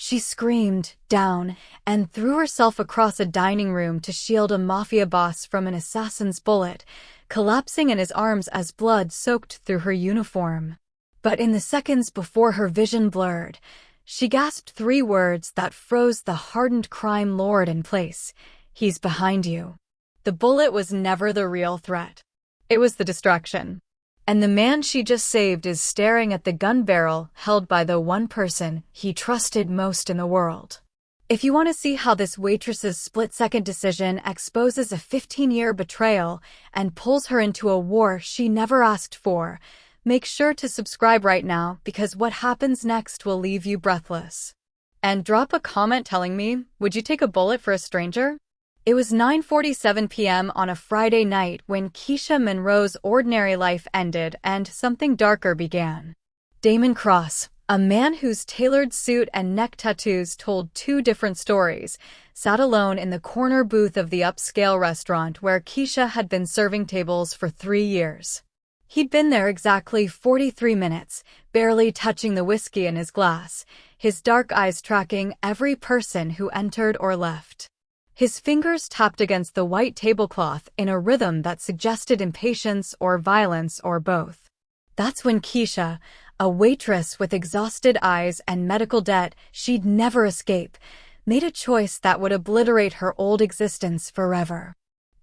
She screamed, down, and threw herself across a dining room to shield a Mafia boss from an assassin's bullet, collapsing in his arms as blood soaked through her uniform. But in the seconds before her vision blurred, she gasped 3 words that froze the hardened crime lord in place. "He's behind you." The bullet was never the real threat. It was the distraction. And the man she just saved is staring at the gun barrel held by the one person he trusted most in the world. If you want to see how this waitress's split-second decision exposes a 15-year betrayal and pulls her into a war she never asked for, make sure to subscribe right now, because what happens next will leave you breathless. And drop a comment telling me, would you take a bullet for a stranger? It was 9:47 p.m. on a Friday night when Keisha Monroe's ordinary life ended and something darker began. Damon Cross, a man whose tailored suit and neck tattoos told 2 different stories, sat alone in the corner booth of the upscale restaurant where Keisha had been serving tables for 3 years. He'd been there exactly 43 minutes, barely touching the whiskey in his glass, his dark eyes tracking every person who entered or left. His fingers tapped against the white tablecloth in a rhythm that suggested impatience or violence or both. That's when Keisha, a waitress with exhausted eyes and medical debt she'd never escape, made a choice that would obliterate her old existence forever.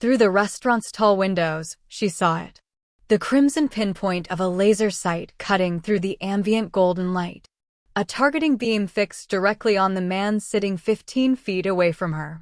Through the restaurant's tall windows, she saw it. The crimson pinpoint of a laser sight cutting through the ambient golden light. A targeting beam fixed directly on the man sitting 15 feet away from her.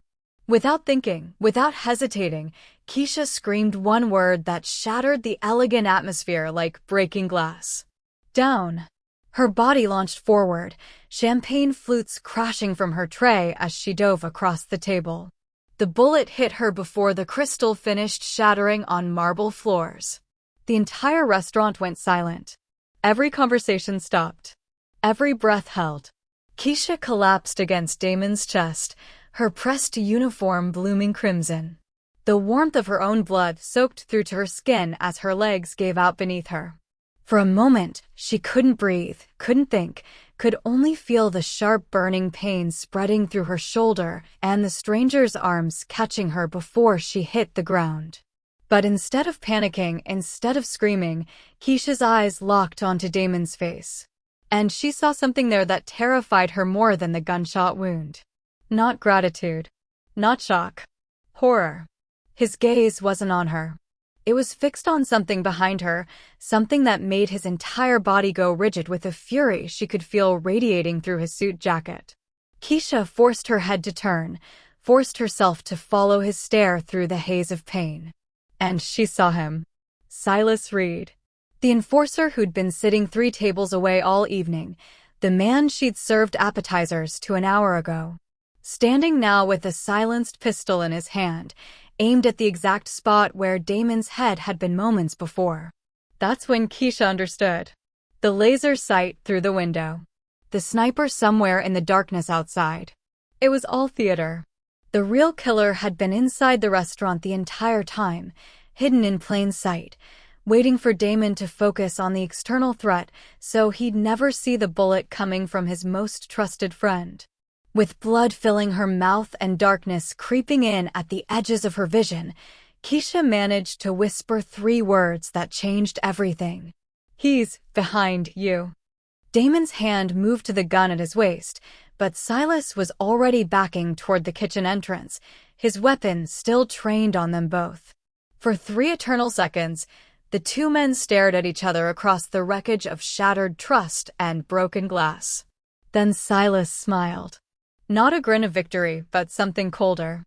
Without thinking, without hesitating, Keisha screamed one word that shattered the elegant atmosphere like breaking glass. Down. Her body launched forward, champagne flutes crashing from her tray as she dove across the table. The bullet hit her before the crystal finished shattering on marble floors. The entire restaurant went silent. Every conversation stopped. Every breath held. Keisha collapsed against Damon's chest, her pressed uniform blooming crimson. The warmth of her own blood soaked through to her skin as her legs gave out beneath her. For a moment, she couldn't breathe, couldn't think, could only feel the sharp burning pain spreading through her shoulder and the stranger's arms catching her before she hit the ground. But instead of panicking, instead of screaming, Keisha's eyes locked onto Damon's face. And she saw something there that terrified her more than the gunshot wound. Not gratitude. Not shock. Horror. His gaze wasn't on her. It was fixed on something behind her, something that made his entire body go rigid with a fury she could feel radiating through his suit jacket. Keisha forced her head to turn, forced herself to follow his stare through the haze of pain. And she saw him. Silas Reed. The enforcer who'd been sitting 3 tables away all evening, the man she'd served appetizers to an hour ago. Standing now with a silenced pistol in his hand, aimed at the exact spot where Damon's head had been moments before. That's when Keisha understood. The laser sight through the window. The sniper somewhere in the darkness outside. It was all theater. The real killer had been inside the restaurant the entire time, hidden in plain sight, waiting for Damon to focus on the external threat so he'd never see the bullet coming from his most trusted friend. With blood filling her mouth and darkness creeping in at the edges of her vision, Keisha managed to whisper 3 words that changed everything. "He's behind you." Damon's hand moved to the gun at his waist, but Silas was already backing toward the kitchen entrance, his weapon still trained on them both. For 3 eternal seconds, the 2 men stared at each other across the wreckage of shattered trust and broken glass. Then Silas smiled. Not a grin of victory, but something colder.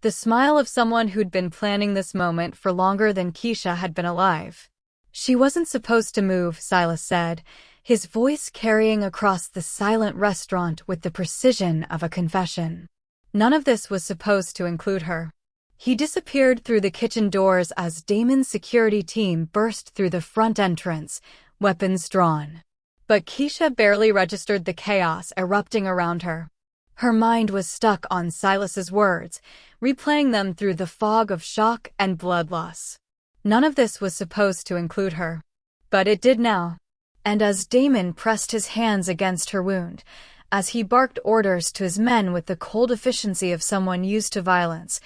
The smile of someone who'd been planning this moment for longer than Keisha had been alive. "She wasn't supposed to move," Silas said, his voice carrying across the silent restaurant with the precision of a confession. None of this was supposed to include her. He disappeared through the kitchen doors as Damon's security team burst through the front entrance, weapons drawn. But Keisha barely registered the chaos erupting around her. Her mind was stuck on Silas's words, replaying them through the fog of shock and blood loss. None of this was supposed to include her. But it did now. And as Damon pressed his hands against her wound, as he barked orders to his men with the cold efficiency of someone used to violence.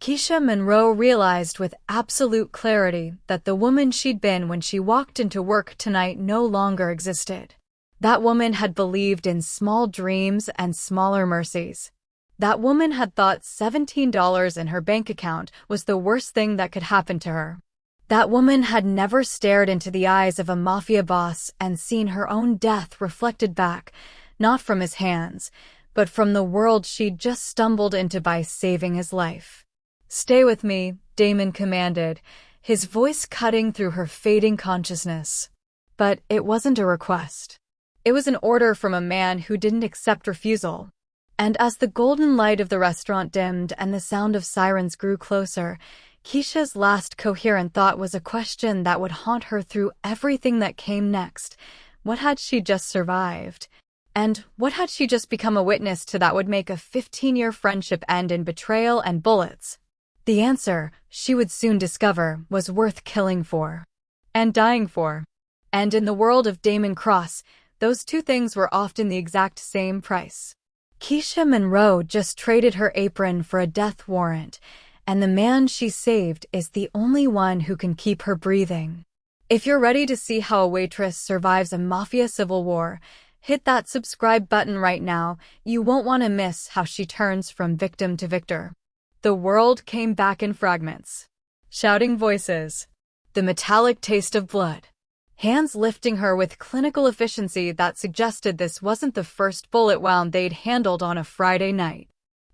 Keisha Monroe realized with absolute clarity that the woman she'd been when she walked into work tonight no longer existed. That woman had believed in small dreams and smaller mercies. That woman had thought $17 in her bank account was the worst thing that could happen to her. That woman had never stared into the eyes of a mafia boss and seen her own death reflected back, not from his hands, but from the world she'd just stumbled into by saving his life. "Stay with me," Damon commanded, his voice cutting through her fading consciousness. But it wasn't a request. It was an order from a man who didn't accept refusal. And as the golden light of the restaurant dimmed and the sound of sirens grew closer, Keisha's last coherent thought was a question that would haunt her through everything that came next. What had she just survived? And what had she just become a witness to that would make a 15-year friendship end in betrayal and bullets? The answer, she would soon discover, was worth killing for. And dying for. And in the world of Damon Cross, those two things were often the exact same price. Keisha Monroe just traded her apron for a death warrant, and the man she saved is the only one who can keep her breathing. If you're ready to see how a waitress survives a mafia civil war, hit that subscribe button right now. You won't want to miss how she turns from victim to victor. The world came back in fragments. Shouting voices. The metallic taste of blood. Hands lifting her with clinical efficiency that suggested this wasn't the first bullet wound they'd handled on a Friday night.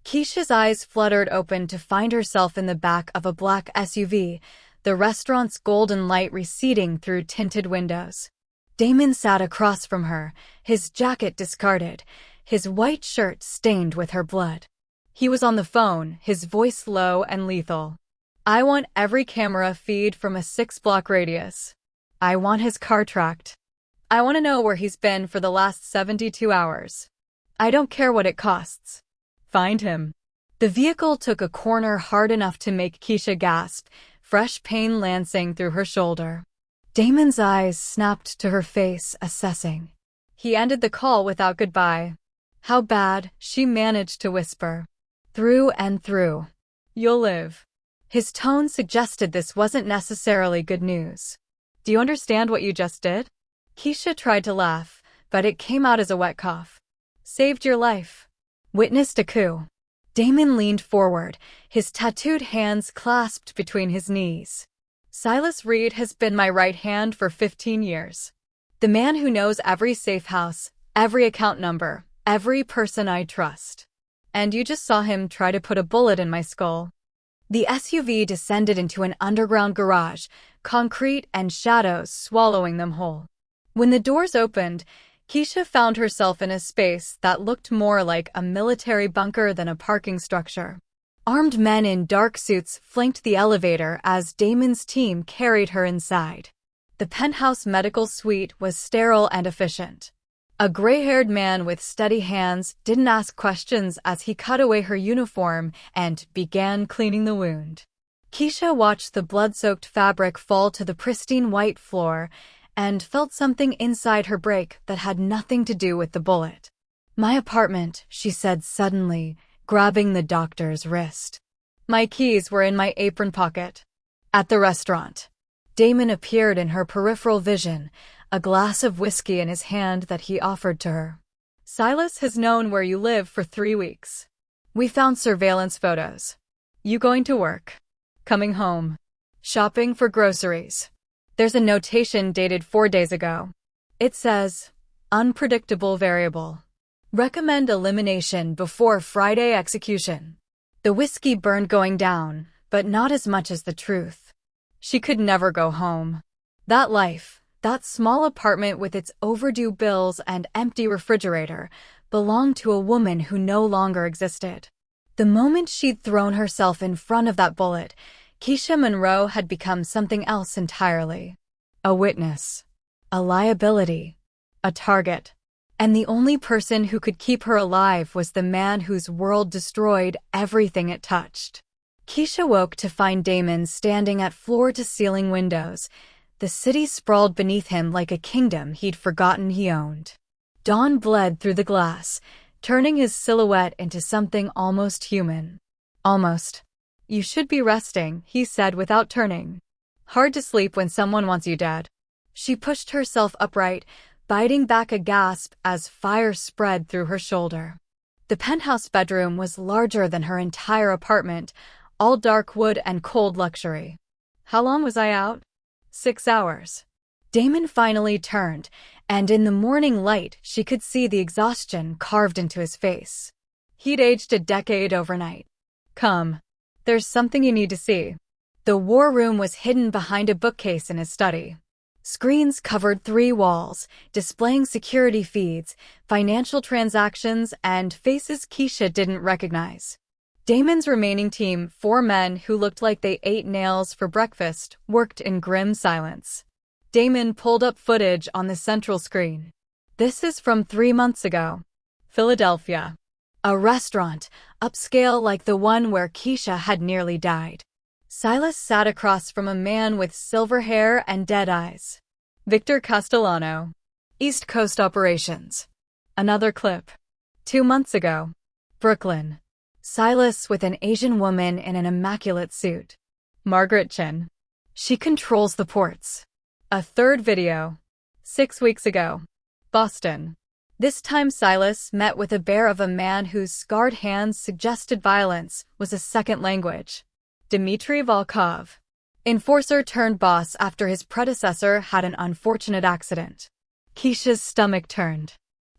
Keisha's eyes fluttered open to find herself in the back of a black SUV, the restaurant's golden light receding through tinted windows. Damon sat across from her, his jacket discarded, his white shirt stained with her blood. He was on the phone, his voice low and lethal. "I want every camera feed from a 6-block radius. I want his car tracked. I want to know where he's been for the last 72 hours. I don't care what it costs. Find him." The vehicle took a corner hard enough to make Keisha gasp, fresh pain lancing through her shoulder. Damon's eyes snapped to her face, assessing. He ended the call without goodbye. "How bad?" she managed to whisper. "Through and through. You'll live." His tone suggested this wasn't necessarily good news. "Do you understand what you just did?" Keisha tried to laugh, but it came out as a wet cough. "Saved your life. Witnessed a coup." Damon leaned forward, his tattooed hands clasped between his knees. "Silas Reed has been my right hand for 15 years. The man who knows every safe house, every account number, every person I trust. And you just saw him try to put a bullet in my skull." The SUV descended into an underground garage, concrete and shadows swallowing them whole. When the doors opened, Keisha found herself in a space that looked more like a military bunker than a parking structure. Armed men in dark suits flanked the elevator as Damon's team carried her inside. The penthouse medical suite was sterile and efficient. A gray-haired man with steady hands didn't ask questions as he cut away her uniform and began cleaning the wound. Keisha watched the blood-soaked fabric fall to the pristine white floor and felt something inside her break that had nothing to do with the bullet. "My apartment," she said suddenly, grabbing the doctor's wrist. "My keys were in my apron pocket." At the restaurant. Damon appeared in her peripheral vision, a glass of whiskey in his hand that he offered to her. "Silas has known where you live for 3 weeks. We found surveillance photos. You going to work. Coming home. Shopping for groceries. There's a notation dated 4 days ago. It says, unpredictable variable. Recommend elimination before Friday execution." The whiskey burned going down, but not as much as the truth. She could never go home. That life, that small apartment with its overdue bills and empty refrigerator, belonged to a woman who no longer existed. The moment she'd thrown herself in front of that bullet, Keisha Monroe had become something else entirely. A witness. A liability. A target. And the only person who could keep her alive was the man whose world destroyed everything it touched. Keisha woke to find Damon standing at floor-to-ceiling windows. The city sprawled beneath him like a kingdom he'd forgotten he owned. Dawn bled through the glass, turning his silhouette into something almost human. Almost. "You should be resting," he said without turning. "Hard to sleep when someone wants you dead." She pushed herself upright, biting back a gasp as fire spread through her shoulder. The penthouse bedroom was larger than her entire apartment, all dark wood and cold luxury. "How long was I out?" 6 hours. Damon finally turned, and in the morning light she could see the exhaustion carved into his face. He'd aged a decade overnight. "Come. There's something you need to see." The war room was hidden behind a bookcase in his study. Screens covered 3 walls, displaying security feeds, financial transactions, and faces Keisha didn't recognize. Damon's remaining team, 4 men who looked like they ate nails for breakfast, worked in grim silence. Damon pulled up footage on the central screen. "This is from 3 months ago. Philadelphia. A restaurant, upscale like the one where Keisha had nearly died. Silas sat across from a man with silver hair and dead eyes. Victor Castellano. East Coast operations." Another clip. 2 months ago. Brooklyn. Silas with an Asian woman in an immaculate suit. Margaret Chin. She controls the ports. A third video. 6 weeks ago. Boston. This time Silas met with a bear of a man whose scarred hands suggested violence was a second language. Dmitry Volkov. Enforcer turned boss after his predecessor had an unfortunate accident. Keisha's stomach turned.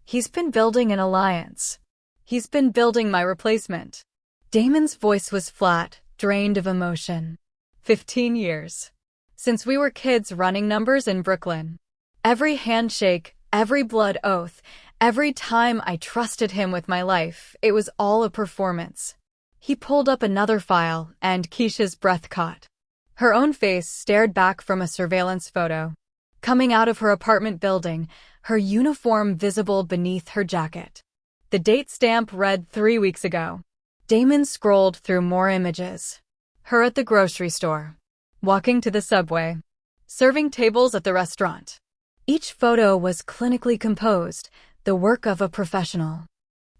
"He's been building an alliance. He's been building my replacement." Damon's voice was flat, drained of emotion. 15 years. Since we were kids running numbers in Brooklyn. Every handshake, every blood oath, every time I trusted him with my life, it was all a performance. He pulled up another file, and Keisha's breath caught. Her own face stared back from a surveillance photo. Coming out of her apartment building, her uniform visible beneath her jacket. The date stamp read 3 weeks ago. Damon scrolled through more images. Her at the grocery store. Walking to the subway. Serving tables at the restaurant. Each photo was clinically composed, the work of a professional.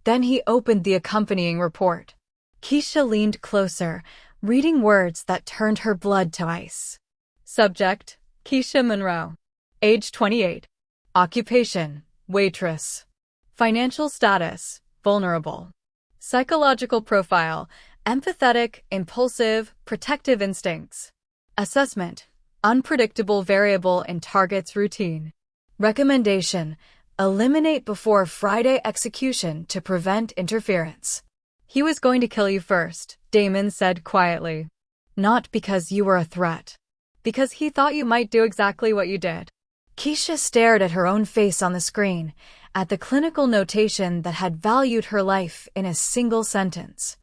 Then he opened the accompanying report. Keisha leaned closer, reading words that turned her blood to ice. Subject: Keisha Monroe. Age 28. Occupation: waitress. Financial status: vulnerable. Psychological profile: empathetic, impulsive, protective instincts. Assessment: unpredictable variable in target's routine. Recommendation: eliminate before Friday execution to prevent interference. "He was going to kill you first," Damon said quietly. "Not because you were a threat. Because he thought you might do exactly what you did." Keisha stared at her own face on the screen, at the clinical notation that had valued her life in a single sentence.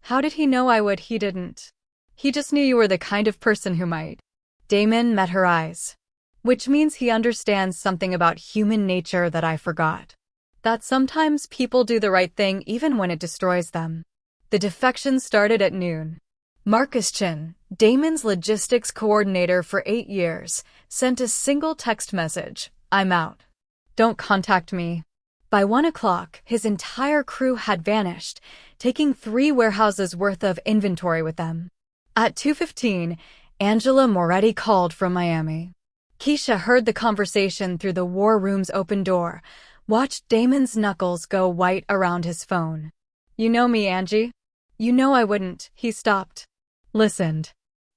"How did he know I would?" "He didn't. He just knew you were the kind of person who might." Damon met her eyes. "Which means he understands something about human nature that I forgot. That sometimes people do the right thing even when it destroys them." The defection started at noon. Marcus Chin, Damon's logistics coordinator for 8 years, sent a single text message: "I'm out. Don't contact me." By 1 o'clock, his entire crew had vanished, taking 3 warehouses worth of inventory with them. At 2:15, Angela Moretti called from Miami. Keisha heard the conversation through the war room's open door, watched Damon's knuckles go white around his phone. "You know me, Angie. You know I wouldn't." He stopped. Listened.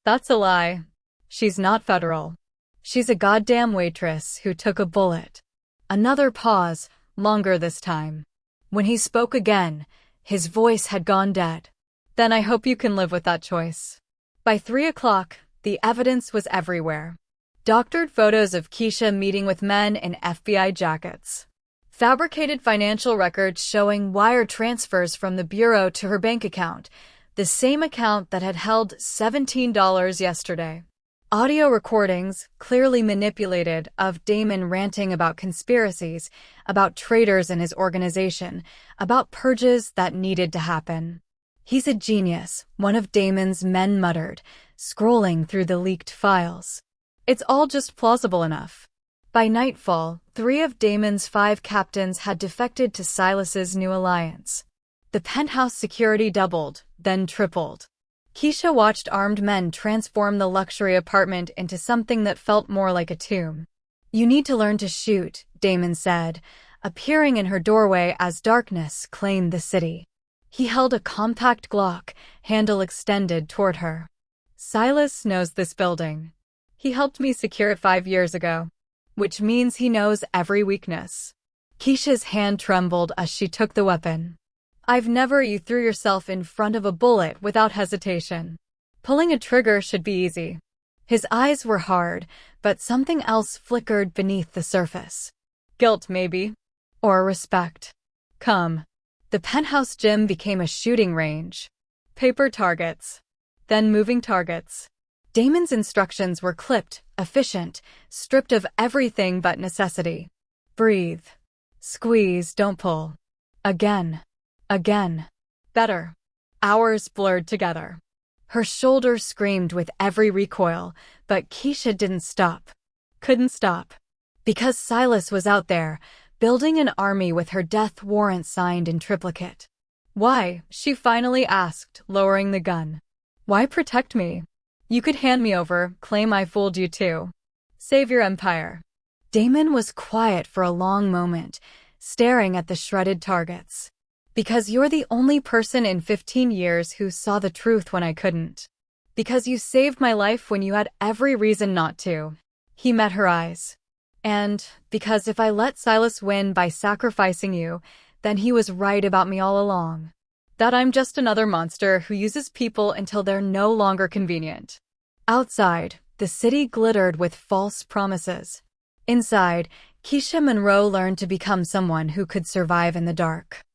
"That's a lie. She's not federal. She's a goddamn waitress who took a bullet." Another pause, longer this time. When he spoke again, his voice had gone dead. "Then I hope you can live with that choice." By 3 o'clock, the evidence was everywhere. Doctored photos of Keisha meeting with men in FBI jackets. Fabricated financial records showing wire transfers from the bureau to her bank account, the same account that had held $17 yesterday. Audio recordings, clearly manipulated, of Damon ranting about conspiracies, about traitors in his organization, about purges that needed to happen. "He's a genius," one of Damon's men muttered, scrolling through the leaked files. "It's all just plausible enough." By nightfall, 3 of Damon's 5 captains had defected to Silas's new alliance. The penthouse security doubled, then tripled. Keisha watched armed men transform the luxury apartment into something that felt more like a tomb. "You need to learn to shoot," Damon said, appearing in her doorway as darkness claimed the city. He held a compact Glock, handle extended toward her. "Silas knows this building. He helped me secure it 5 years ago. Which means he knows every weakness." Keisha's hand trembled as she took the weapon. You threw yourself in front of a bullet without hesitation. Pulling a trigger should be easy." His eyes were hard, but something else flickered beneath the surface. "Guilt, maybe. Or respect. Come." The penthouse gym became a shooting range. Paper targets. Then moving targets. Damon's instructions were clipped, efficient, stripped of everything but necessity. Breathe. Squeeze, don't pull. Again. Again. Better. Hours blurred together. Her shoulder screamed with every recoil, but Keisha didn't stop. Couldn't stop. Because Silas was out there, building an army with her death warrant signed in triplicate. "Why?" she finally asked, lowering the gun. "Why protect me? You could hand me over, claim I fooled you too. Save your empire." Damon was quiet for a long moment, staring at the shredded targets. "Because you're the only person in 15 years who saw the truth when I couldn't. Because you saved my life when you had every reason not to." He met her eyes. "And because if I let Silas win by sacrificing you, then he was right about me all along. That I'm just another monster who uses people until they're no longer convenient." Outside, the city glittered with false promises. Inside, Keisha Monroe learned to become someone who could survive in the dark.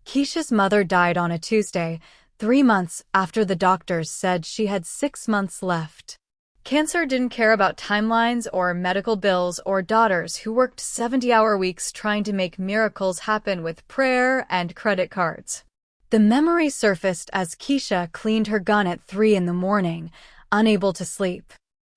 Keisha's mother died on a Tuesday, 3 months after the doctors said she had 6 months left. Cancer didn't care about timelines or medical bills or daughters who worked 70-hour weeks trying to make miracles happen with prayer and credit cards. The memory surfaced as Keisha cleaned her gun at 3 in the morning, unable to sleep.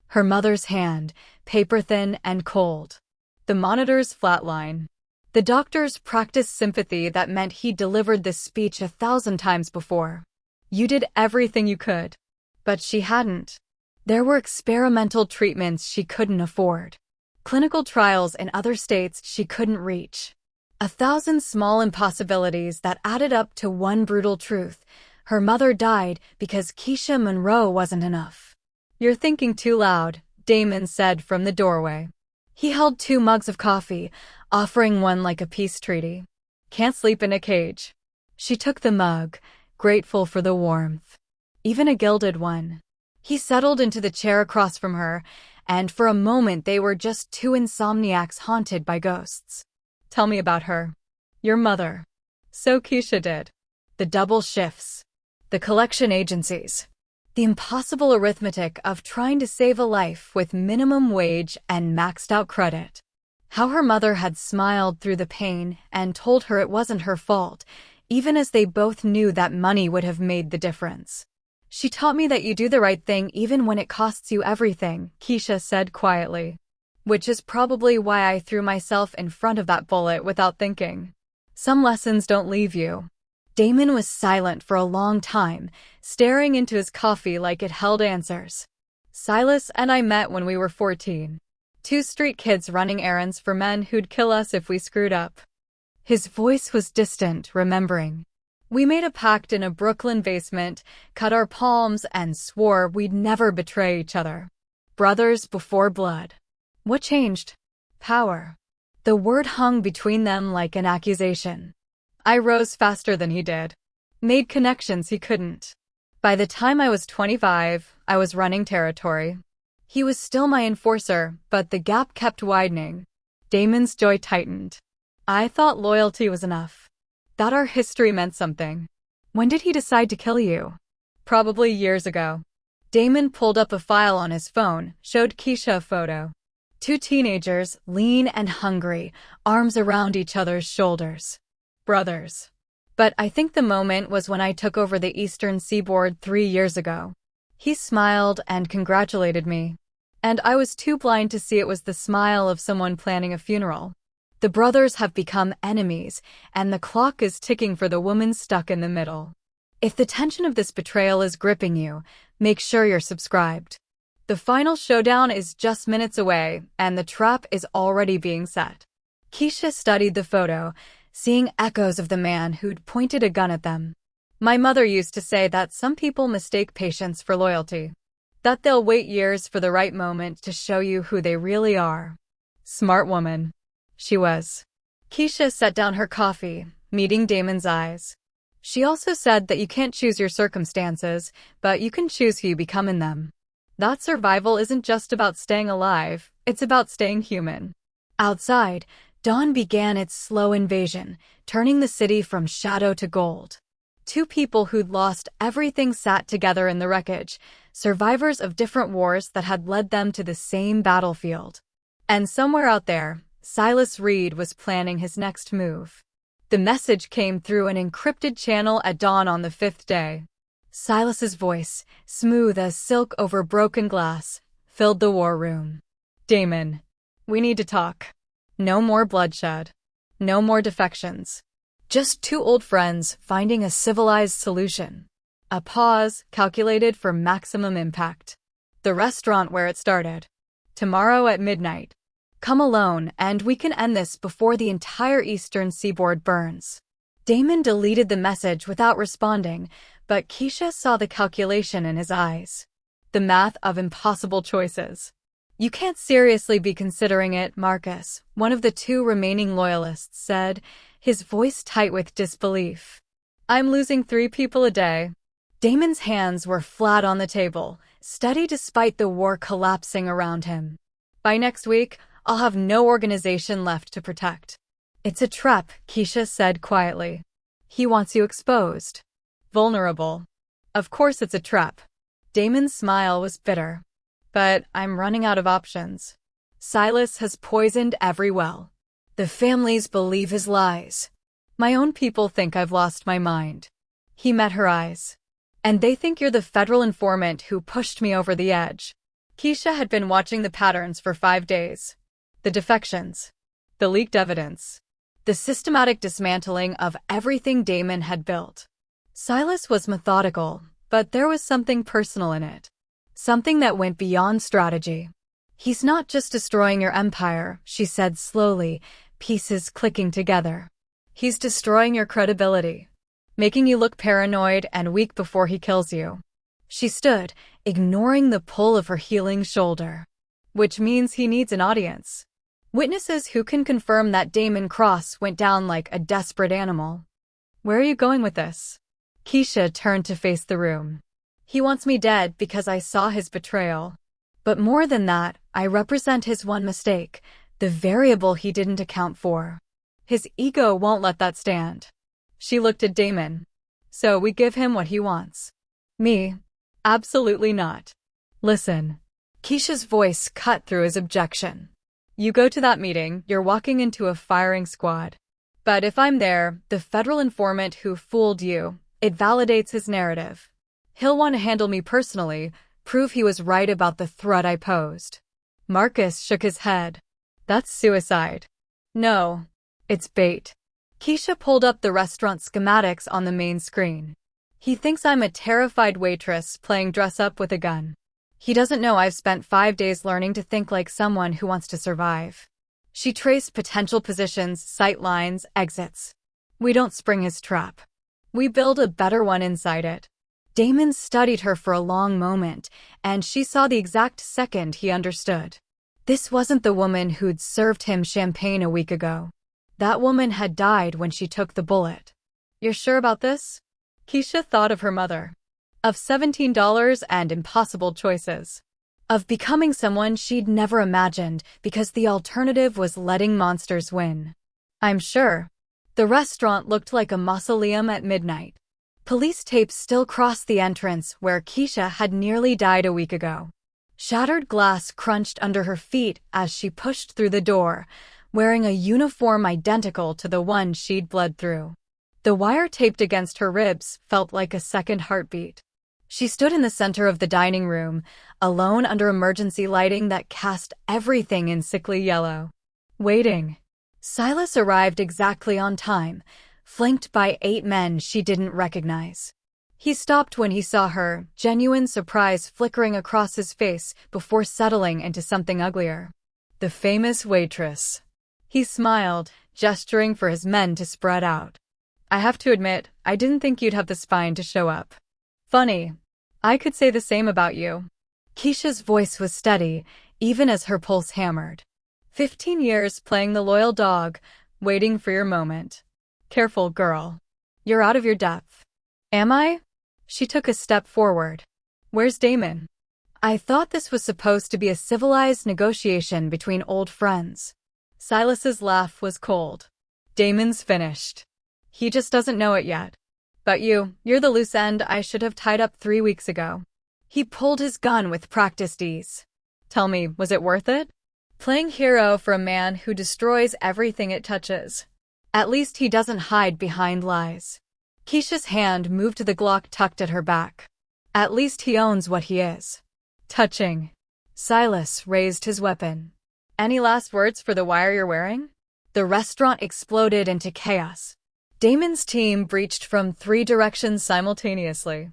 Her mother's hand, paper-thin and cold. The monitor's flatline. The doctors practiced sympathy that meant he delivered this speech 1,000 times before. "You did everything you could." But she hadn't. There were experimental treatments she couldn't afford. Clinical trials in other states she couldn't reach. 1,000 small impossibilities that added up to one brutal truth. Her mother died because Keisha Monroe wasn't enough. "You're thinking too loud," Damon said from the doorway. He held 2 mugs of coffee, offering one like a peace treaty. "Can't sleep in a cage." She took the mug, grateful for the warmth. Even a gilded one. He settled into the chair across from her, and for a moment they were just 2 insomniacs haunted by ghosts. "Tell me about her." "Your mother." So Keisha did. The double shifts. The collection agencies. The impossible arithmetic of trying to save a life with minimum wage and maxed out credit. How her mother had smiled through the pain and told her it wasn't her fault, even as they both knew that money would have made the difference. "She taught me that you do the right thing even when it costs you everything," Keisha said quietly. "Which is probably why I threw myself in front of that bullet without thinking. Some lessons don't leave you." Damon was silent for a long time, staring into his coffee like it held answers. "Silas and I met when we were 14. 2 street kids running errands for men who'd kill us if we screwed up." His voice was distant, remembering. "We made a pact in a Brooklyn basement, cut our palms, and swore we'd never betray each other. Brothers before blood." What changed? Power. The word hung between them like an accusation. I rose faster than he did. Made connections he couldn't. By the time I was 25, I was running territory. He was still my enforcer, but the gap kept widening. Damon's jaw tightened. I thought loyalty was enough. That our history meant something. "When did he decide to kill you?" "Probably years ago." Damon pulled up a file on his phone, showed Keisha a photo. 2 teenagers, lean and hungry, arms around each other's shoulders. Brothers. "But I think the moment was when I took over the eastern seaboard 3 years ago." He smiled and congratulated me. And I was too blind to see it was the smile of someone planning a funeral. The brothers have become enemies, and the clock is ticking for the woman stuck in the middle. If the tension of this betrayal is gripping you, make sure you're subscribed. The final showdown is just minutes away, and the trap is already being set. Keisha studied the photo, seeing echoes of the man who'd pointed a gun at them. My mother used to say that some people mistake patience for loyalty. That they'll wait years for the right moment to show you who they really are. Smart woman. She was. Keisha set down her coffee, meeting Damon's eyes. She also said that you can't choose your circumstances, but you can choose who you become in them. That survival isn't just about staying alive, it's about staying human. Outside, dawn began its slow invasion, turning the city from shadow to gold. Two people who'd lost everything sat together in the wreckage, survivors of different wars that had led them to the same battlefield. And somewhere out there, Silas Reed was planning his next move. The message came through an encrypted channel at dawn on the fifth day. Silas's voice, smooth as silk over broken glass, filled the war room. Damon, we need to talk. No more bloodshed. No more defections. Just two old friends finding a civilized solution. A pause calculated for maximum impact. The restaurant where it started. Tomorrow at midnight. Come alone, and we can end this before the entire eastern seaboard burns. Damon deleted the message without responding, but Keisha saw the calculation in his eyes. The math of impossible choices. You can't seriously be considering it, Marcus, one of the two remaining loyalists said, his voice tight with disbelief. I'm losing 3 people a day. Damon's hands were flat on the table, steady despite the war collapsing around him. By next week, I'll have no organization left to protect. It's a trap, Keisha said quietly. He wants you exposed. Vulnerable. Of course it's a trap. Damon's smile was bitter. But I'm running out of options. Silas has poisoned every well. The families believe his lies. My own people think I've lost my mind. He met her eyes. And they think you're the federal informant who pushed me over the edge. Keisha had been watching the patterns for 5 days. The defections. The leaked evidence. The systematic dismantling of everything Damon had built. Silas was methodical, but there was something personal in it. Something that went beyond strategy. He's not just destroying your empire, she said slowly, pieces clicking together. He's destroying your credibility. Making you look paranoid and weak before he kills you. She stood, ignoring the pull of her healing shoulder. Which means he needs an audience. Witnesses who can confirm that Damon Cross went down like a desperate animal. Where are you going with this? Keisha turned to face the room. He wants me dead because I saw his betrayal. But more than that, I represent his one mistake, the variable he didn't account for. His ego won't let that stand. She looked at Damon. So we give him what he wants. Me? Absolutely not. Listen. Keisha's voice cut through his objection. You go to that meeting, you're walking into a firing squad. But if I'm there, the federal informant who fooled you, it validates his narrative. He'll want to handle me personally, prove he was right about the threat I posed. Marcus shook his head. That's suicide. No, it's bait. Keisha pulled up the restaurant schematics on the main screen. He thinks I'm a terrified waitress playing dress-up with a gun. He doesn't know I've spent 5 days learning to think like someone who wants to survive. She traced potential positions, sight lines, exits. We don't spring his trap. We build a better one inside it. Damon studied her for a long moment, and she saw the exact second he understood. This wasn't the woman who'd served him champagne a week ago. That woman had died when she took the bullet. You're sure about this? Keisha thought of her mother. Of $17 and impossible choices. Of becoming someone she'd never imagined because the alternative was letting monsters win. I'm sure. The restaurant looked like a mausoleum at midnight. Police tapes still crossed the entrance where Keisha had nearly died a week ago. Shattered glass crunched under her feet as she pushed through the door, wearing a uniform identical to the one she'd bled through. The wire taped against her ribs felt like a second heartbeat. She stood in the center of the dining room, alone under emergency lighting that cast everything in sickly yellow. Waiting. Silas arrived exactly on time, flanked by 8 men she didn't recognize. He stopped when he saw her, genuine surprise flickering across his face before settling into something uglier. The famous waitress. He smiled, gesturing for his men to spread out. I have to admit, I didn't think you'd have the spine to show up. Funny. I could say the same about you. Keisha's voice was steady, even as her pulse hammered. 15 years playing the loyal dog, waiting for your moment. Careful, girl. You're out of your depth. Am I? She took a step forward. Where's Damon? I thought this was supposed to be a civilized negotiation between old friends. Silas's laugh was cold. Damon's finished. He just doesn't know it yet. But you're the loose end I should have tied up 3 weeks ago. He pulled his gun with practiced ease. Tell me, was it worth it? Playing hero for a man who destroys everything it touches. At least he doesn't hide behind lies. Keisha's hand moved to the Glock tucked at her back. At least he owns what he is. Touching. Silas raised his weapon. Any last words for the wire you're wearing? The restaurant exploded into chaos. Damon's team breached from 3 directions simultaneously.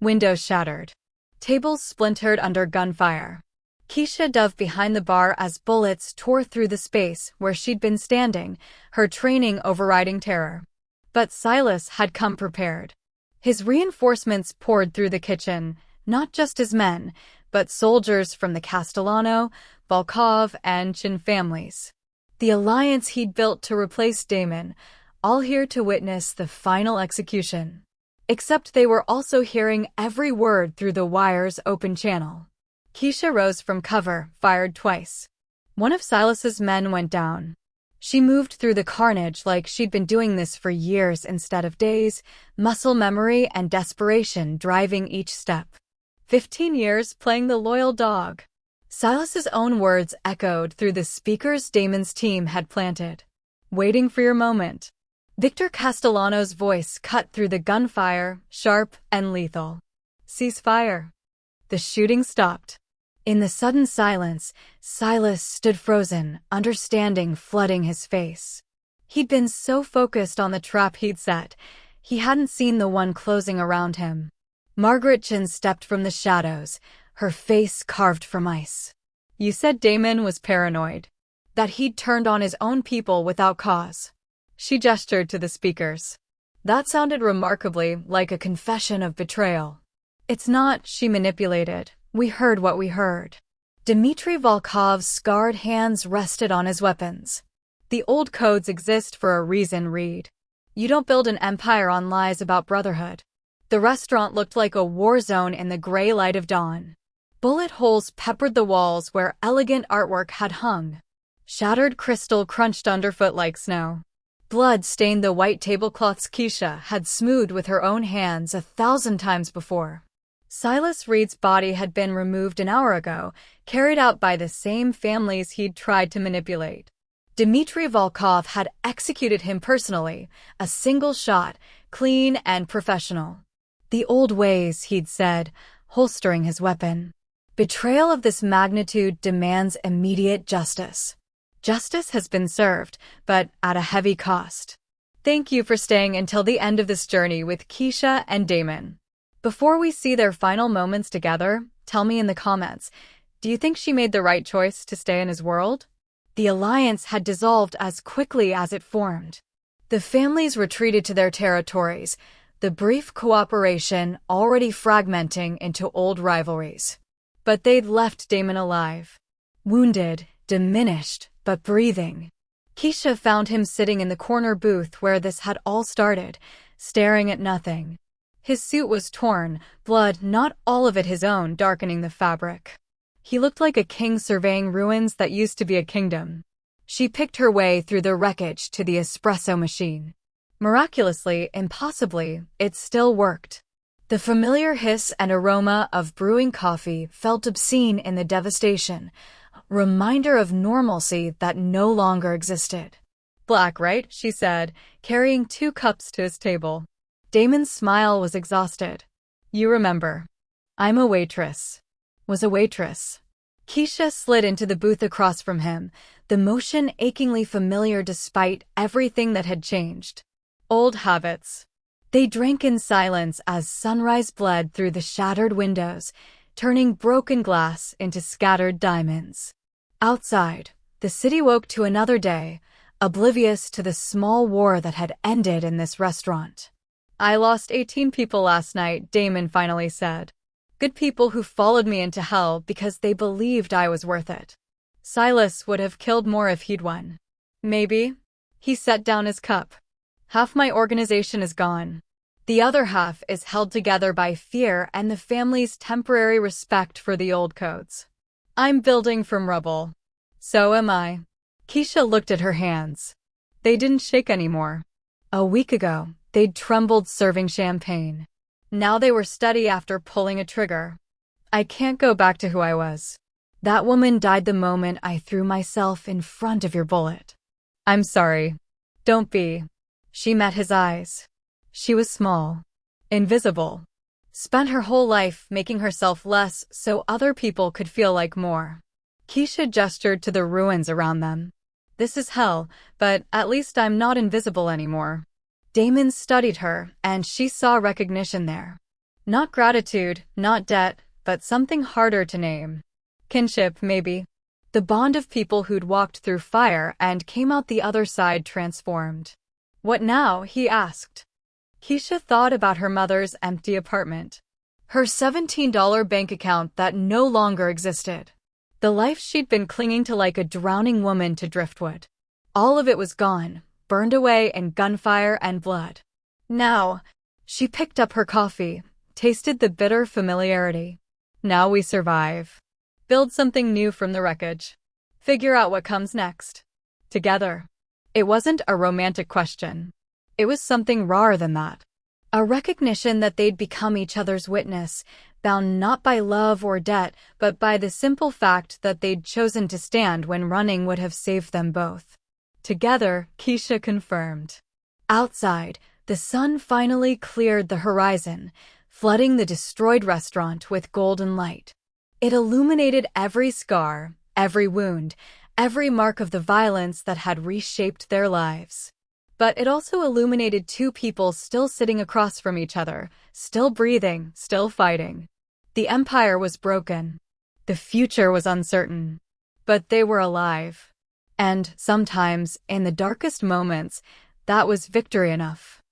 Windows shattered. Tables splintered under gunfire. Keisha dove behind the bar as bullets tore through the space where she'd been standing, her training overriding terror. But Silas had come prepared. His reinforcements poured through the kitchen, not just his men, but soldiers from the Castellano, Volkov, and Chin families. The alliance he'd built to replace Damon, all here to witness the final execution. Except they were also hearing every word through the wire's open channel. Keisha rose from cover, fired twice. One of Silas's men went down. She moved through the carnage like she'd been doing this for years instead of days, muscle memory and desperation driving each step. 15 years playing the loyal dog. Silas's own words echoed through the speakers Damon's team had planted. Waiting for your moment. Victor Castellano's voice cut through the gunfire, sharp and lethal. Cease fire. The shooting stopped. In the sudden silence, Silas stood frozen, understanding flooding his face. He'd been so focused on the trap he'd set, he hadn't seen the one closing around him. Margaret Chin stepped from the shadows, her face carved from ice. You said Damon was paranoid. That he'd turned on his own people without cause. She gestured to the speakers. That sounded remarkably like a confession of betrayal. It's not, she manipulated. We heard what we heard. Dmitry Volkov's scarred hands rested on his weapons. The old codes exist for a reason, Reed. You don't build an empire on lies about brotherhood. The restaurant looked like a war zone in the gray light of dawn. Bullet holes peppered the walls where elegant artwork had hung. Shattered crystal crunched underfoot like snow. Blood stained the white tablecloths Keisha had smoothed with her own hands 1,000 times before. Silas Reed's body had been removed an hour ago, carried out by the same families he'd tried to manipulate. Dmitry Volkov had executed him personally, a single shot, clean and professional. The old ways, he'd said, holstering his weapon. Betrayal of this magnitude demands immediate justice. Justice has been served, but at a heavy cost. Thank you for staying until the end of this journey with Keisha and Damon. Before we see their final moments together, tell me in the comments, do you think she made the right choice to stay in his world? The alliance had dissolved as quickly as it formed. The families retreated to their territories, the brief cooperation already fragmenting into old rivalries. But they'd left Damon alive. Wounded, diminished, but breathing. Keisha found him sitting in the corner booth where this had all started, staring at nothing. His suit was torn, blood, not all of it his own, darkening the fabric. He looked like a king surveying ruins that used to be a kingdom. She picked her way through the wreckage to the espresso machine. Miraculously, impossibly, it still worked. The familiar hiss and aroma of brewing coffee felt obscene in the devastation, reminder of normalcy that no longer existed. Black, right? She said, carrying 2 cups to his table. Damon's smile was exhausted. You remember. I'm a waitress. Was a waitress. Keisha slid into the booth across from him, the motion achingly familiar despite everything that had changed. Old habits. They drank in silence as sunrise bled through the shattered windows, turning broken glass into scattered diamonds. Outside, the city woke to another day, oblivious to the small war that had ended in this restaurant. I lost 18 people last night, Damon finally said. Good people who followed me into hell because they believed I was worth it. Silas would have killed more if he'd won. Maybe. He set down his cup. Half my organization is gone. The other half is held together by fear and the family's temporary respect for the old codes. I'm building from rubble. So am I. Keisha looked at her hands. They didn't shake anymore. A week ago, they'd trembled serving champagne. Now they were steady after pulling a trigger. I can't go back to who I was. That woman died the moment I threw myself in front of your bullet. I'm sorry. Don't be. She met his eyes. She was small. Invisible. Spent her whole life making herself less so other people could feel like more. Keisha gestured to the ruins around them. This is hell, but at least I'm not invisible anymore. Damon studied her, and she saw recognition there. Not gratitude, not debt, but something harder to name. Kinship, maybe. The bond of people who'd walked through fire and came out the other side transformed. What now? He asked. Keisha thought about her mother's empty apartment. Her $17 bank account that no longer existed. The life she'd been clinging to like a drowning woman to driftwood. All of it was gone, burned away in gunfire and blood. Now, she picked up her coffee, tasted the bitter familiarity. Now we survive. Build something new from the wreckage. Figure out what comes next. Together. It wasn't a romantic question. It was something rawer than that. A recognition that they'd become each other's witness, bound not by love or debt, but by the simple fact that they'd chosen to stand when running would have saved them both. Together, Keisha confirmed. Outside, the sun finally cleared the horizon, flooding the destroyed restaurant with golden light. It illuminated every scar, every wound, every mark of the violence that had reshaped their lives. But it also illuminated two people still sitting across from each other, still breathing, still fighting. The empire was broken. The future was uncertain. But they were alive. And sometimes, in the darkest moments, that was victory enough.